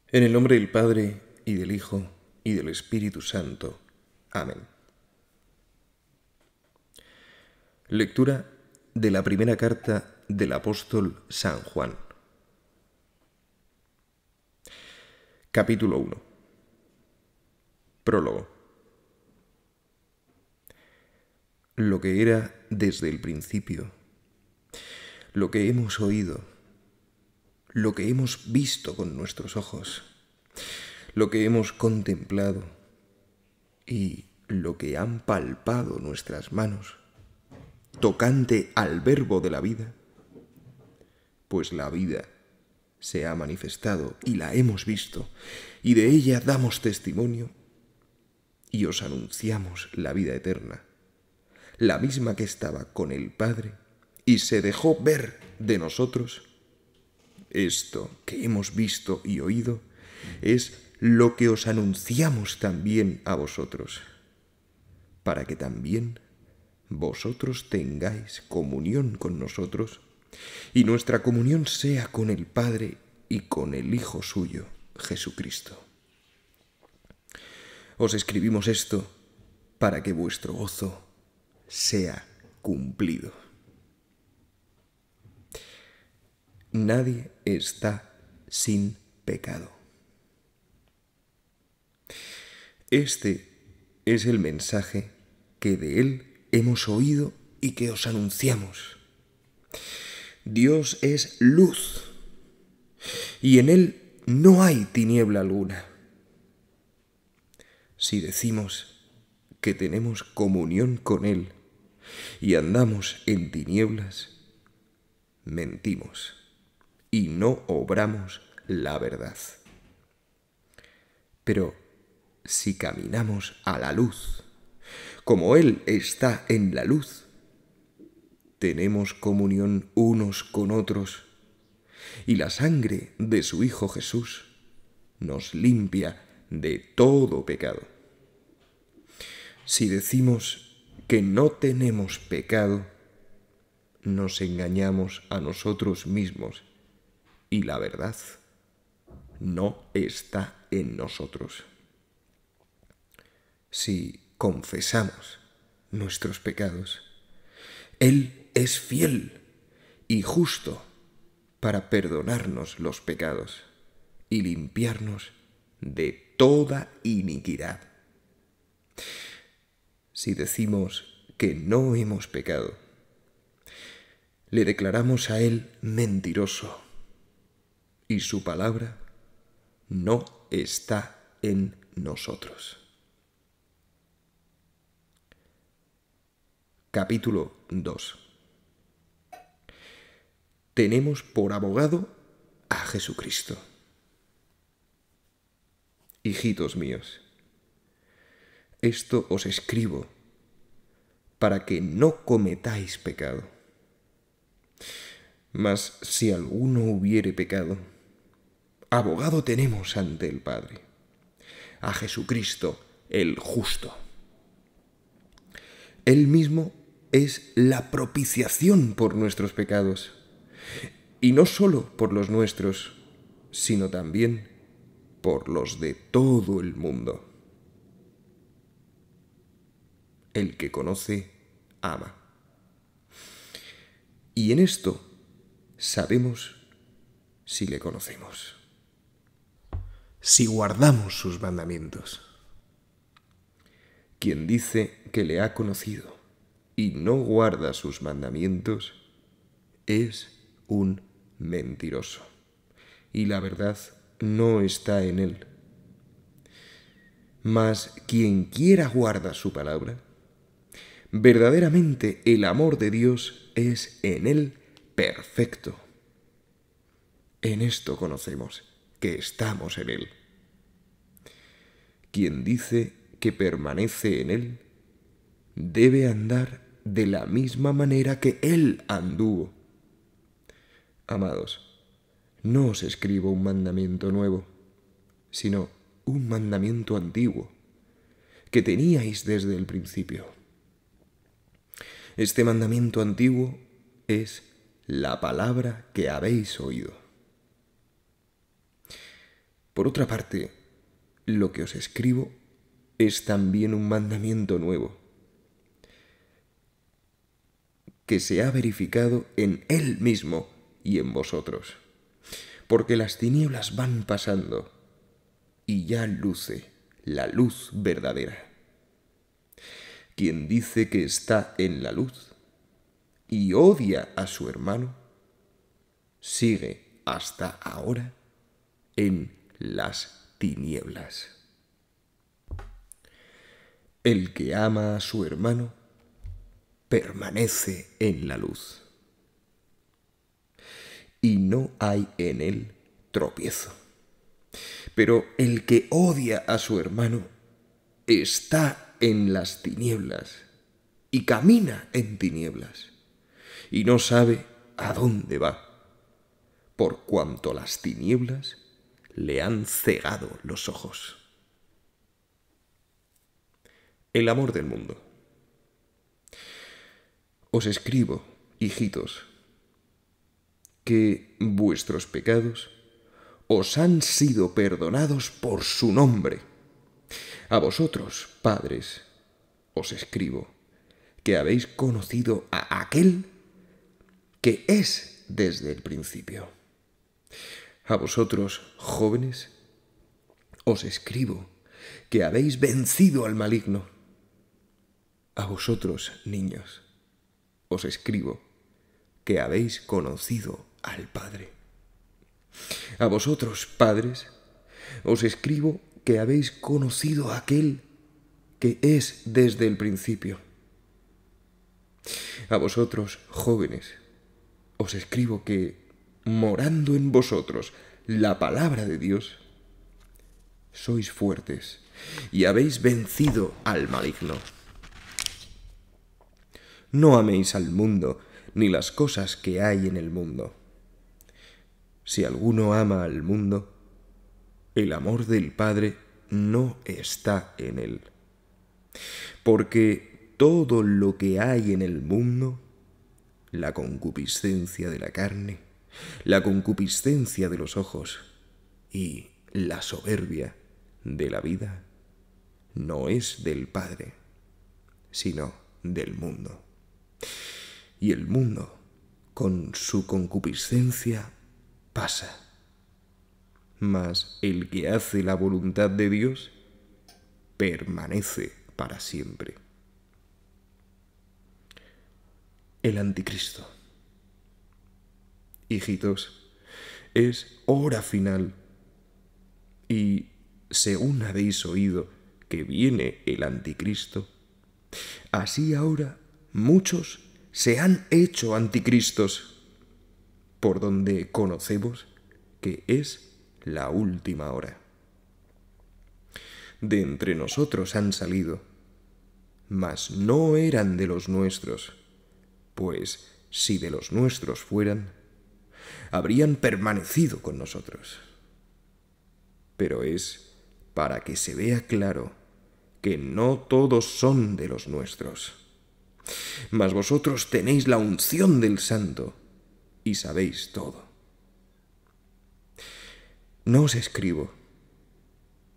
En el nombre del Padre, y del Hijo, y del Espíritu Santo. Amén. Lectura de la primera carta del apóstol San Juan. Capítulo 1. Prólogo. Lo que era desde el principio, lo que hemos oído, lo que hemos visto con nuestros ojos, lo que hemos contemplado y lo que han palpado nuestras manos, tocante al verbo de la vida, pues la vida se ha manifestado y la hemos visto, y de ella damos testimonio y os anunciamos la vida eterna, la misma que estaba con el Padre y se dejó ver de nosotros. Esto que hemos visto y oído es lo que os anunciamos también a vosotros, para que también vosotros tengáis comunión con nosotros, y nuestra comunión sea con el Padre y con el Hijo suyo, Jesucristo. Os escribimos esto para que vuestro gozo sea cumplido. Nadie está sin pecado. Este es el mensaje que de Él hemos oído y que os anunciamos. Dios es luz, y en Él no hay tiniebla alguna. Si decimos que tenemos comunión con Él y andamos en tinieblas, mentimos y no obramos la verdad. Pero si caminamos a la luz, como Él está en la luz, tenemos comunión unos con otros, y la sangre de su Hijo Jesús nos limpia de todo pecado. Si decimos que no tenemos pecado, nos engañamos a nosotros mismos, y la verdad no está en nosotros. Si confesamos nuestros pecados, Él es fiel y justo para perdonarnos los pecados y limpiarnos de toda iniquidad. Si decimos que no hemos pecado, le declaramos a Él mentiroso, y su palabra no está en nosotros. Capítulo 2. Tenemos por abogado a Jesucristo. Hijitos míos, esto os escribo para que no cometáis pecado. Mas si alguno hubiere pecado, abogado tenemos ante el Padre, a Jesucristo el justo. Él mismo es la propiciación por nuestros pecados, y no solo por los nuestros, sino también por los de todo el mundo. El que conoce, ama. Y en esto sabemos si le conocemos, si guardamos sus mandamientos. Quien dice que le ha conocido y no guarda sus mandamientos es un mentiroso, y la verdad no está en él. Mas quien quiera guarda su palabra, verdaderamente el amor de Dios es en él perfecto. En esto conocemos que estamos en él. Quien dice que permanece en él debe andar de la misma manera que él anduvo. Amados, no os escribo un mandamiento nuevo, sino un mandamiento antiguo, que teníais desde el principio. Este mandamiento antiguo es la palabra que habéis oído. Por otra parte, lo que os escribo es también un mandamiento nuevo, que se ha verificado en Él mismo y en vosotros, porque las tinieblas van pasando y ya luce la luz verdadera. Quien dice que está en la luz y odia a su hermano, sigue hasta ahora en las tinieblas. El que ama a su hermano permanece en la luz, y no hay en él tropiezo. Pero el que odia a su hermano está en las tinieblas y camina en tinieblas y no sabe a dónde va, por cuanto las tinieblas le han cegado los ojos. El amor del mundo. Os escribo, hijitos, que vuestros pecados os han sido perdonados por su nombre. A vosotros, padres, os escribo que habéis conocido a aquel que es desde el principio. A vosotros, jóvenes, os escribo que habéis vencido al maligno. A vosotros, niños, os escribo que habéis conocido al Padre. A vosotros, padres, os escribo que habéis conocido a aquel que es desde el principio. A vosotros, jóvenes, os escribo que, morando en vosotros la palabra de Dios, sois fuertes y habéis vencido al maligno. No améis al mundo ni las cosas que hay en el mundo. Si alguno ama al mundo, el amor del Padre no está en él. Porque todo lo que hay en el mundo, la concupiscencia de la carne, la concupiscencia de los ojos y la soberbia de la vida, no es del Padre, sino del mundo. Y el mundo, con su concupiscencia, pasa. Mas el que hace la voluntad de Dios permanece para siempre. El anticristo. Hijitos, es hora final y, según habéis oído que viene el anticristo, así ahora muchos se han hecho anticristos, por donde conocemos que es la última hora. De entre nosotros han salido, mas no eran de los nuestros, pues si de los nuestros fueran, habrían permanecido con nosotros. Pero es para que se vea claro que no todos son de los nuestros. Mas vosotros tenéis la unción del Santo y sabéis todo. No os escribo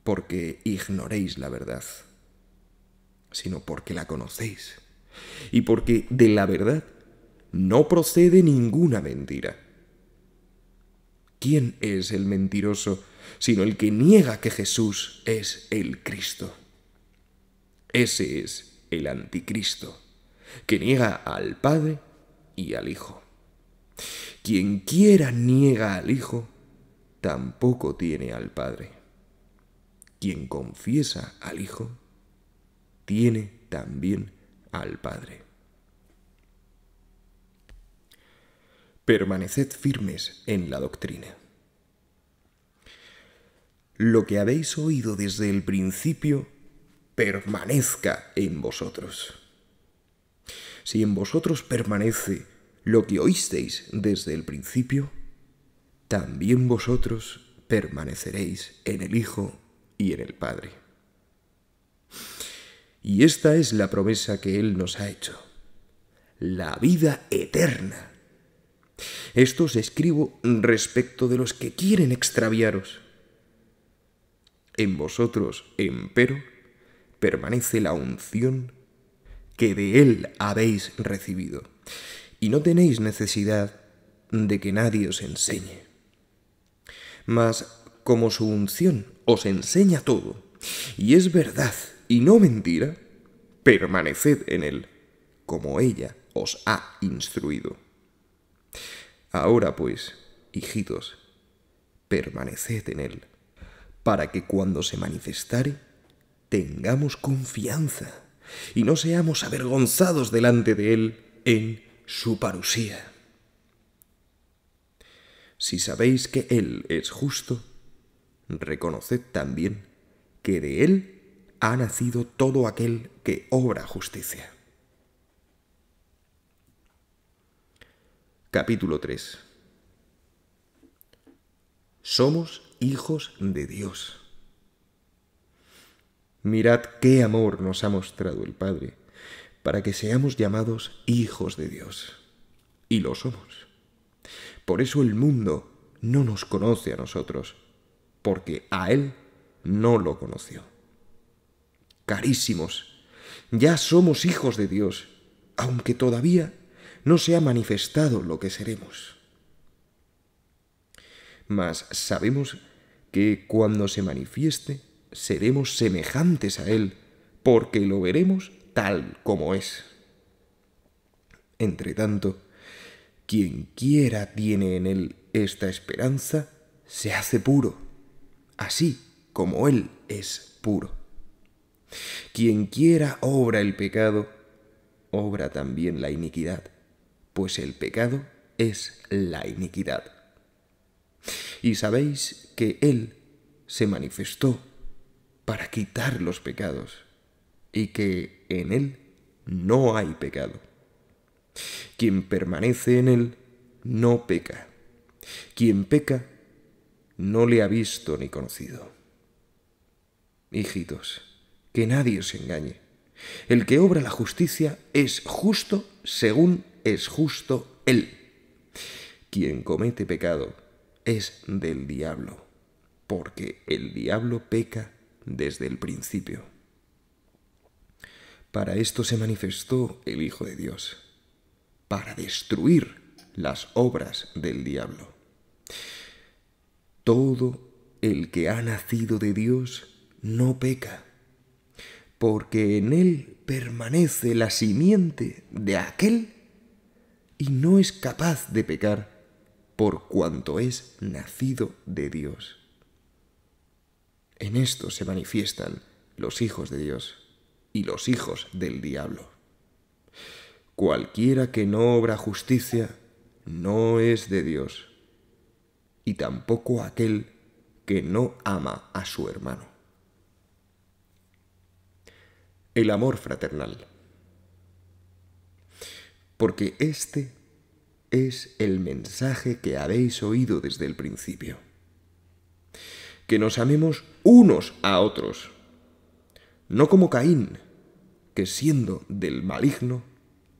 porque ignoréis la verdad, sino porque la conocéis, y porque de la verdad no procede ninguna mentira. ¿Quién es el mentiroso sino el que niega que Jesús es el Cristo? Ese es el anticristo, que niega al Padre y al Hijo. Quien quiera niega al Hijo, tampoco tiene al Padre. Quien confiesa al Hijo, tiene también al Padre. Permaneced firmes en la doctrina. Lo que habéis oído desde el principio, permanezca en vosotros. Si en vosotros permanece lo que oísteis desde el principio, también vosotros permaneceréis en el Hijo y en el Padre. Y esta es la promesa que Él nos ha hecho, la vida eterna. Esto os escribo respecto de los que quieren extraviaros. En vosotros, empero, permanece la unción que de Él habéis recibido, y no tenéis necesidad de que nadie os enseñe. Mas como su unción os enseña todo, y es verdad y no mentira, permaneced en Él, como ella os ha instruido. Ahora pues, hijitos, permaneced en Él, para que cuando se manifestare, tengamos confianza y no seamos avergonzados delante de Él en su parusía. Si sabéis que Él es justo, reconoced también que de Él ha nacido todo aquel que obra justicia. Capítulo 3. Somos hijos de Dios. Mirad qué amor nos ha mostrado el Padre, para que seamos llamados hijos de Dios. Y lo somos. Por eso el mundo no nos conoce a nosotros, porque a Él no lo conoció. Carísimos, ya somos hijos de Dios, aunque todavía no se ha manifestado lo que seremos. Mas sabemos que cuando se manifieste, seremos semejantes a Él, porque lo veremos tal como es. Entretanto, quien quiera tiene en Él esta esperanza, se hace puro, así como Él es puro. Quien quiera obra el pecado, obra también la iniquidad, pues el pecado es la iniquidad. Y sabéis que Él se manifestó para quitar los pecados, y que en Él no hay pecado. Quien permanece en Él no peca. Quien peca no le ha visto ni conocido. Hijitos, que nadie os engañe. El que obra la justicia es justo según es justo Él. Quien comete pecado es del diablo, porque el diablo peca desde el principio. Para esto se manifestó el Hijo de Dios, para destruir las obras del diablo. Todo el que ha nacido de Dios no peca, porque en él permanece la simiente de aquel y no es capaz de pecar por cuanto es nacido de Dios. En esto se manifiestan los hijos de Dios y los hijos del diablo. Cualquiera que no obra justicia no es de Dios, y tampoco aquel que no ama a su hermano. El amor fraternal. Porque este es el mensaje que habéis oído desde el principio. Que nos amemos unos a otros, no como Caín, que siendo del maligno,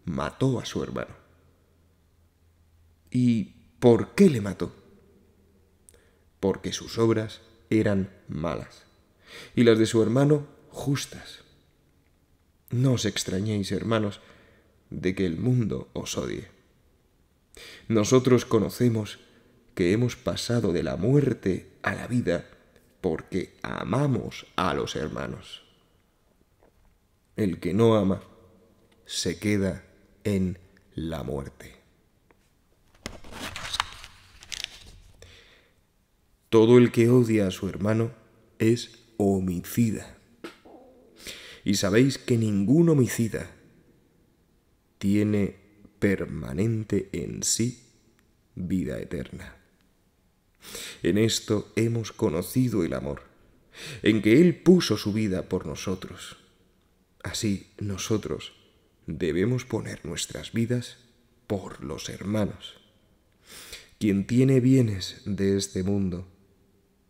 mató a su hermano. ¿Y por qué le mató? Porque sus obras eran malas, y las de su hermano justas. No os extrañéis, hermanos, de que el mundo os odie. Nosotros conocemos que hemos pasado de la muerte a la vida porque amamos a los hermanos. El que no ama se queda en la muerte. Todo el que odia a su hermano es homicida. Y sabéis que ningún homicida tiene permanente en sí vida eterna. En esto hemos conocido el amor, en que Él puso su vida por nosotros. Así nosotros debemos poner nuestras vidas por los hermanos. Quien tiene bienes de este mundo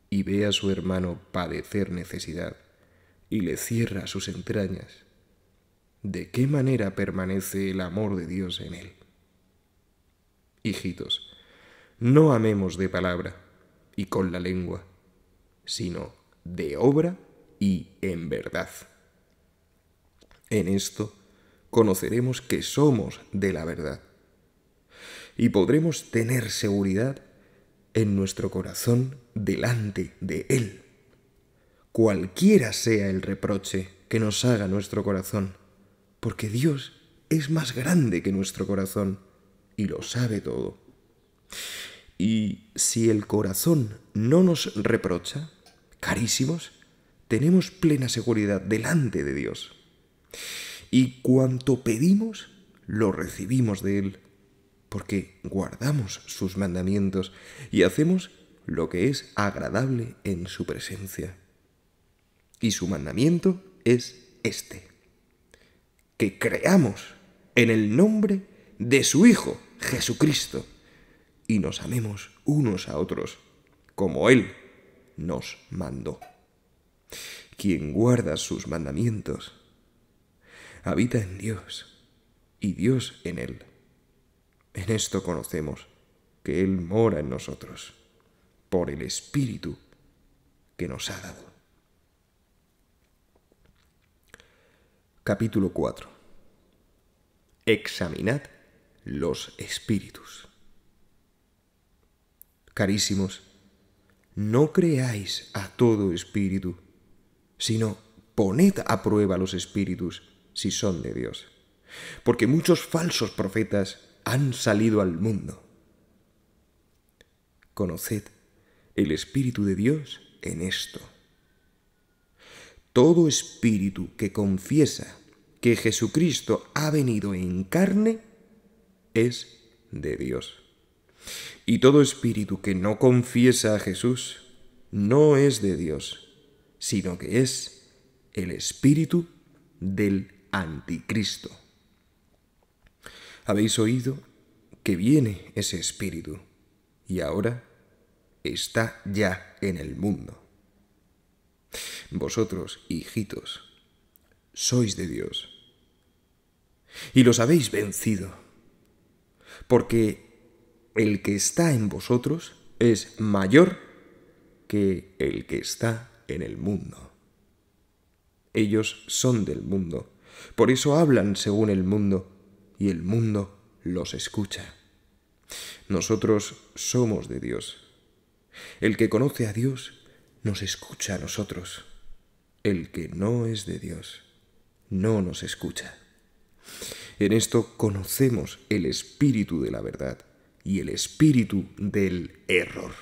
y ve a su hermano padecer necesidad y le cierra sus entrañas, ¿de qué manera permanece el amor de Dios en él? Hijitos, no amemos de palabra y con la lengua, sino de obra y en verdad. En esto conoceremos que somos de la verdad y podremos tener seguridad en nuestro corazón delante de Él, cualquiera sea el reproche que nos haga nuestro corazón, porque Dios es más grande que nuestro corazón y lo sabe todo. Y si el corazón no nos reprocha, carísimos, tenemos plena seguridad delante de Dios. Y cuanto pedimos, lo recibimos de Él, porque guardamos sus mandamientos y hacemos lo que es agradable en su presencia. Y su mandamiento es este: que creamos en el nombre de su Hijo, Jesucristo, y nos amemos unos a otros, como Él nos mandó. Quien guarda sus mandamientos habita en Dios y Dios en Él. En esto conocemos que Él mora en nosotros, por el Espíritu que nos ha dado. Capítulo 4. Examinad los espíritus. Carísimos, no creáis a todo espíritu, sino poned a prueba los espíritus si son de Dios, porque muchos falsos profetas han salido al mundo. Conoced el Espíritu de Dios en esto. Todo espíritu que confiesa que Jesucristo ha venido en carne es de Dios. Y todo espíritu que no confiesa a Jesús no es de Dios, sino que es el espíritu del anticristo. Habéis oído que viene ese espíritu y ahora está ya en el mundo. Vosotros, hijitos, sois de Dios y los habéis vencido, porque el que está en vosotros es mayor que el que está en el mundo. Ellos son del mundo, por eso hablan según el mundo, y el mundo los escucha. Nosotros somos de Dios. El que conoce a Dios nos escucha a nosotros. El que no es de Dios no nos escucha. En esto conocemos el espíritu de la verdad y el espíritu del error.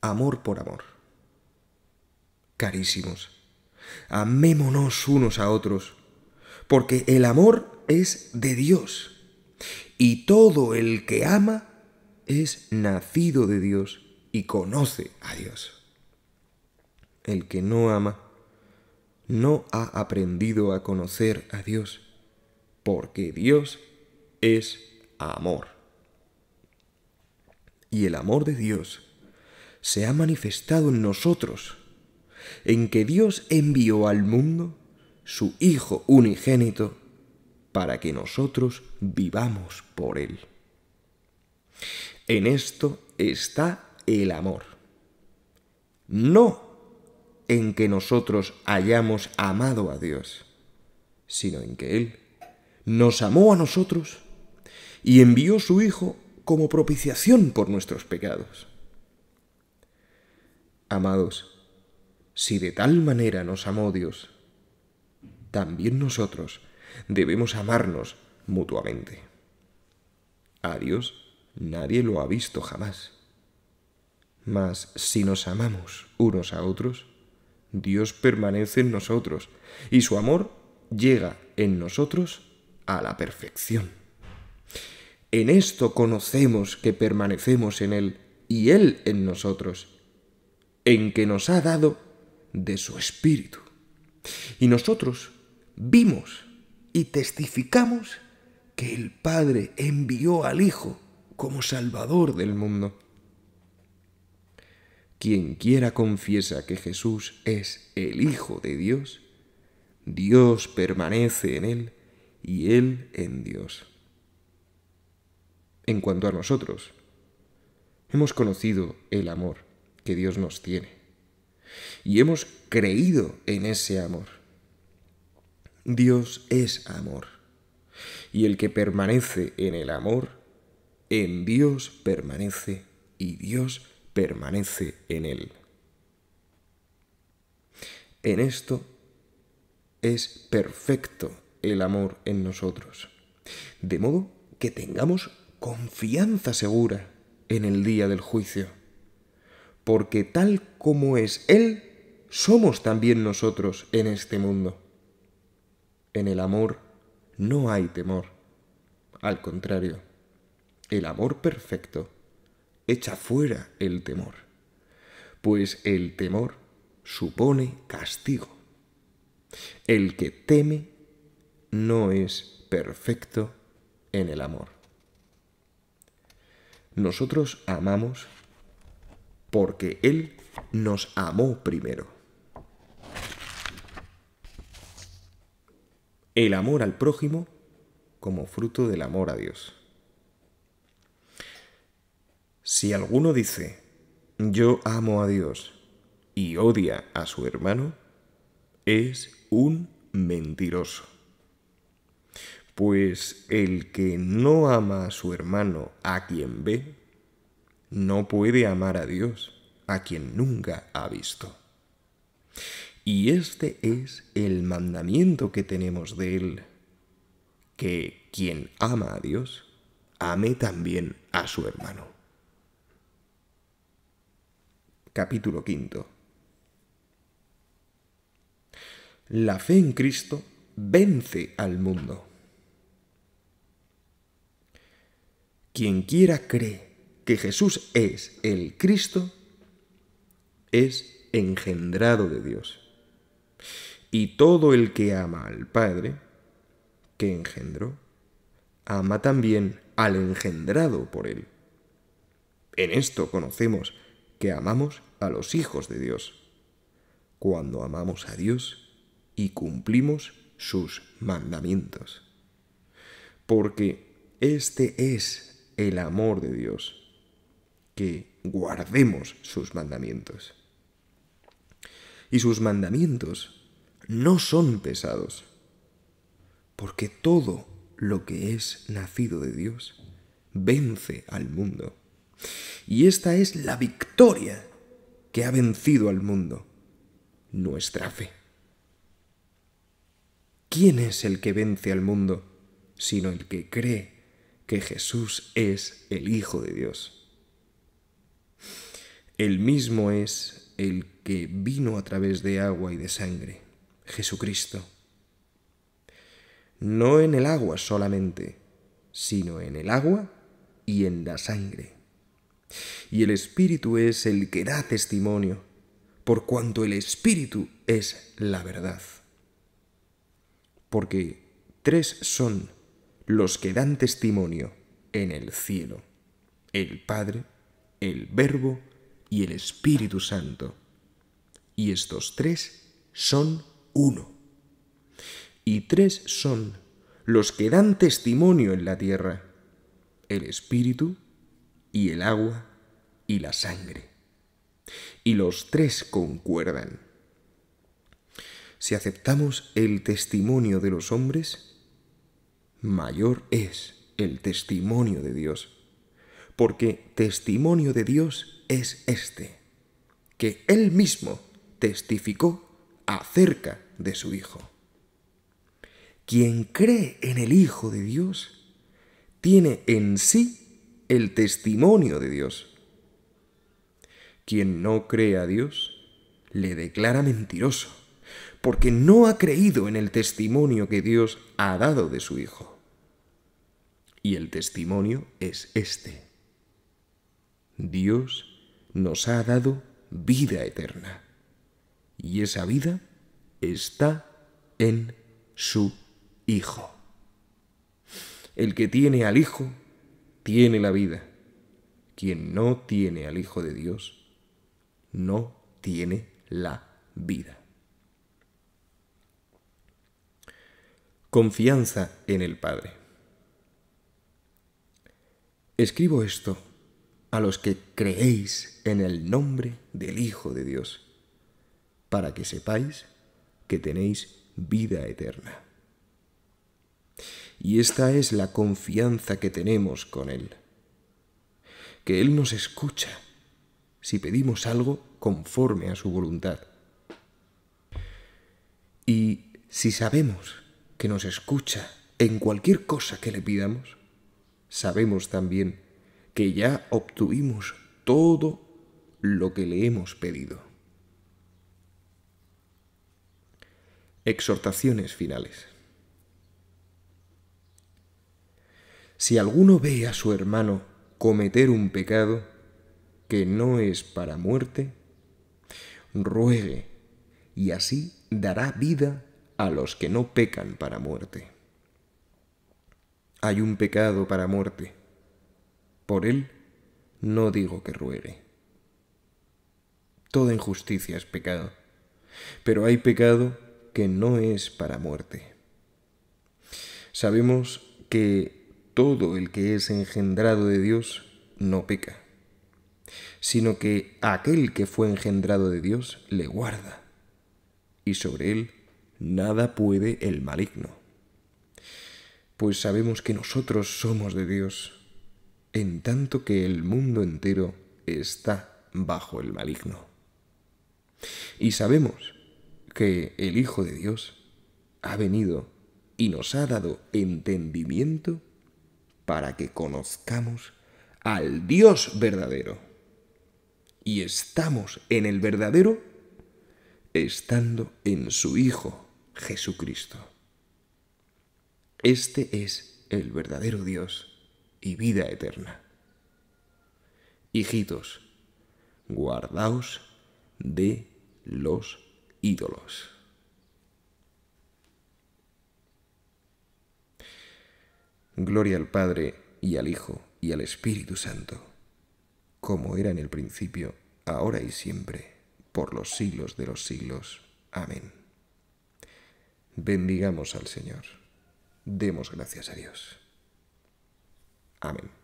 Amor por amor. Carísimos, amémonos unos a otros, porque el amor es de Dios, y todo el que ama es nacido de Dios y conoce a Dios. El que no ama no ha aprendido a conocer a Dios, porque Dios es amor. Y el amor de Dios se ha manifestado en nosotros, en que Dios envió al mundo su Hijo unigénito para que nosotros vivamos por Él. En esto está el amor, no en que nosotros hayamos amado a Dios, sino en que Él nos amó a nosotros y envió su Hijo como propiciación por nuestros pecados. Amados, si de tal manera nos amó Dios, también nosotros debemos amarnos mutuamente. A Dios nadie lo ha visto jamás. Mas si nos amamos unos a otros, Dios permanece en nosotros y su amor llega en nosotros a la perfección. En esto conocemos que permanecemos en Él y Él en nosotros, en que nos ha dado de su Espíritu. Y nosotros vimos y testificamos que el Padre envió al Hijo como Salvador del mundo. Quien quiera confiesa que Jesús es el Hijo de Dios, Dios permanece en Él y Él en Dios. En cuanto a nosotros, hemos conocido el amor que Dios nos tiene. Y hemos creído en ese amor. Dios es amor. Y el que permanece en el amor, en Dios permanece y Dios permanece en él. En esto es perfecto el amor en nosotros, de modo que tengamos confianza segura en el día del juicio, porque tal como es Él, somos también nosotros en este mundo. En el amor no hay temor, al contrario, el amor perfecto echa fuera el temor, pues el temor supone castigo. El que teme no es perfecto en el amor. Nosotros amamos porque Él nos amó primero. El amor al prójimo como fruto del amor a Dios. Si alguno dice, yo amo a Dios y odia a su hermano, es un mentiroso. Pues el que no ama a su hermano a quien ve, no puede amar a Dios a quien nunca ha visto. Y este es el mandamiento que tenemos de Él, que quien ama a Dios, ame también a su hermano. Capítulo 5. La fe en Cristo vence al mundo. Quien quiera cree que Jesús es el Cristo, es engendrado de Dios. Y todo el que ama al Padre, que engendró, ama también al engendrado por Él. En esto conocemos que amamos a los hijos de Dios, cuando amamos a Dios y cumplimos sus mandamientos. Porque este es el amor de Dios, que guardemos sus mandamientos. Y sus mandamientos no son pesados, porque todo lo que es nacido de Dios vence al mundo. Y esta es la victoria que ha vencido al mundo, nuestra fe. ¿Quién es el que vence al mundo, sino el que cree que Jesús es el Hijo de Dios? Él mismo es el que vino a través de agua y de sangre, Jesucristo. No en el agua solamente, sino en el agua y en la sangre. Y el Espíritu es el que da testimonio, por cuanto el Espíritu es la verdad. Porque 3 son los que dan testimonio en el cielo: el Padre, el Verbo y el Espíritu Santo. Y estos 3 son uno. Y 3 son los que dan testimonio en la tierra: el Espíritu y el agua y la sangre. Y los 3 concuerdan. Si aceptamos el testimonio de los hombres, mayor es el testimonio de Dios. Porque testimonio de Dios es este, que Él mismo testificó acerca de su Hijo. Quien cree en el Hijo de Dios tiene en sí el testimonio de Dios. Quien no cree a Dios le declara mentiroso, porque no ha creído en el testimonio que Dios ha dado de su Hijo. Y el testimonio es este: Dios nos ha dado vida eterna, y esa vida está en su Hijo. El que tiene al Hijo tiene la vida. Quien no tiene al Hijo de Dios no tiene la vida. Confianza en el Padre. Escribo esto a los que creéis en el nombre del Hijo de Dios, para que sepáis que tenéis vida eterna. Y esta es la confianza que tenemos con Él, que Él nos escucha si pedimos algo conforme a su voluntad. Y si sabemos que nos escucha en cualquier cosa que le pidamos, sabemos también que ya obtuvimos todo lo que le hemos pedido. Exhortaciones finales. Si alguno ve a su hermano cometer un pecado que no es para muerte, ruegue, y así dará vida a los que no pecan para muerte. Hay un pecado para muerte. Por él no digo que ruegue. Toda injusticia es pecado, pero hay pecado que no es para muerte. Sabemos que todo el que es engendrado de Dios no peca, sino que aquel que fue engendrado de Dios le guarda, y sobre él nada puede el maligno. Pues sabemos que nosotros somos de Dios, en tanto que el mundo entero está bajo el maligno. Y sabemos que el Hijo de Dios ha venido y nos ha dado entendimiento para que conozcamos al Dios verdadero. Y estamos en el verdadero estando en su Hijo Jesucristo. Este es el verdadero Dios y vida eterna. Hijitos, guardaos de los ídolos. Gloria al Padre, y al Hijo, y al Espíritu Santo, como era en el principio, ahora y siempre, por los siglos de los siglos. Amén. Bendigamos al Señor. Demos gracias a Dios. Amén.